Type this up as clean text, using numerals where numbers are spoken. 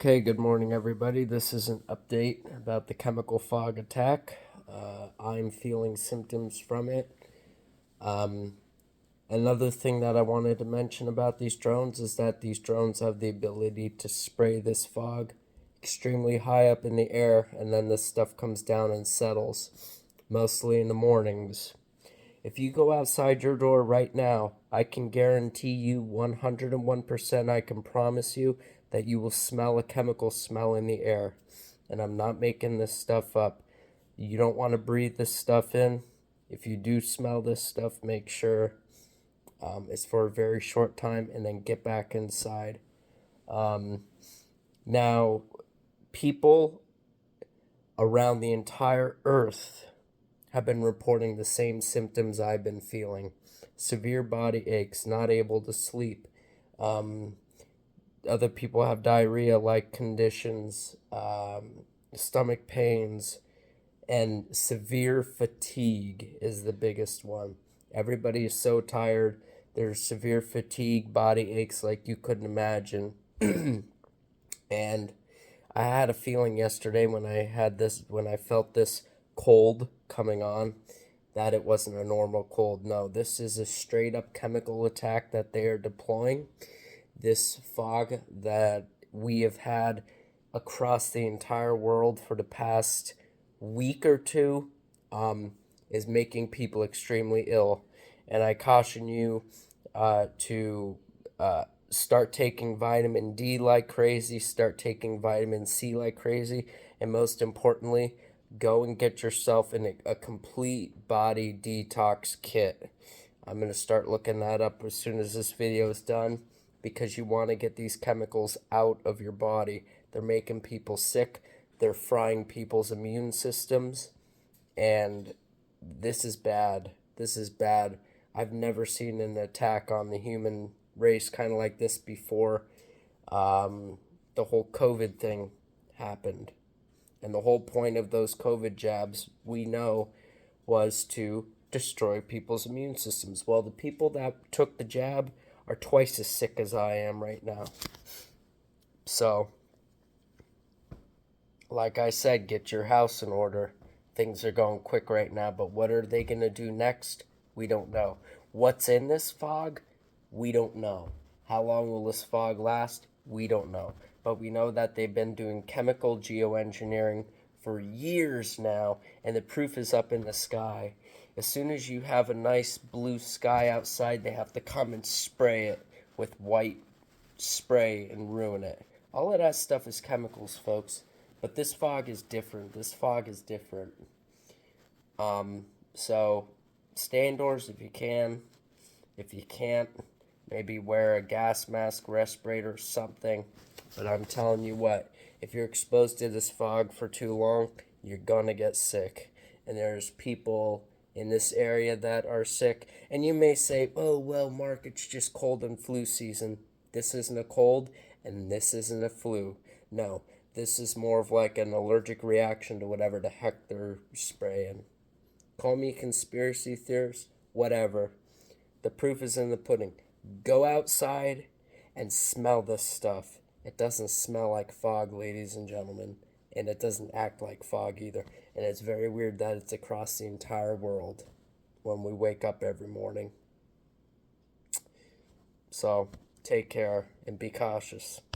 Okay, good morning, everybody. This is an update about the chemical fog attack. I'm feeling symptoms from it. Um, Another thing that I wanted to mention about these drones is that these drones have the ability to spray this fog extremely high up in the air, and then this stuff comes down and settles, mostly in the mornings. If you go outside your door right now, I can guarantee you 101%, I can promise you that you will smell a chemical smell in the air. And I'm not making this stuff up. You don't want to breathe this stuff in. If you do smell this stuff, make sure it's for a very short time and then get back inside. Now, people around the entire earth have been reporting the same symptoms I've been feeling: severe body aches, not able to sleep. Other people have diarrhea like conditions, stomach pains, and severe fatigue is the biggest one. Everybody is so tired. There's severe fatigue, body aches like you couldn't imagine. And I had a feeling yesterday when I felt this cold coming on, that it wasn't a normal cold. No, this is a straight up chemical attack that they are deploying. This fog that we have had across the entire world for the past week or two is making people extremely ill. And I caution you to start taking vitamin D like crazy, start taking vitamin C like crazy, and most importantly, go and get yourself a complete body detox kit. I'm going to start looking that up as soon as this video is done, because you want to get these chemicals out of your body. They're making people sick. They're frying people's immune systems. And this is bad. This is bad. I've never seen an attack on the human race kind of like this before the whole COVID thing happened. And the whole point of those COVID jabs, we know, was to destroy people's immune systems. Well, the people that took the jab are twice as sick as I am right now. So, like I said, get your house in order. Things are going quick right now, but what are they going to do next? We don't know. What's in this fog? We don't know. How long will this fog last? We don't know. But we know that they've been doing chemical geoengineering for years now, and the proof is up in the sky. As soon as you have a nice blue sky outside, they have to come and spray it with white spray and ruin it. All of that stuff is chemicals, folks. But this fog is different. This fog is different. So stay indoors if you can. If you can't, maybe wear a gas mask, respirator, something. But I'm telling you what, if you're exposed to this fog for too long, you're gonna get sick. And there's people in this area that are sick. And you may say, oh, well, Mark, it's just cold and flu season. This isn't a cold, and this isn't a flu. No, this is more of like an allergic reaction to whatever the heck they're spraying. Call me a conspiracy theorist, whatever. The proof is in the pudding. Go outside and smell this stuff. It doesn't smell like fog, ladies and gentlemen, and it doesn't act like fog either. And it's very weird that it's across the entire world when we wake up every morning. So, take care and be cautious.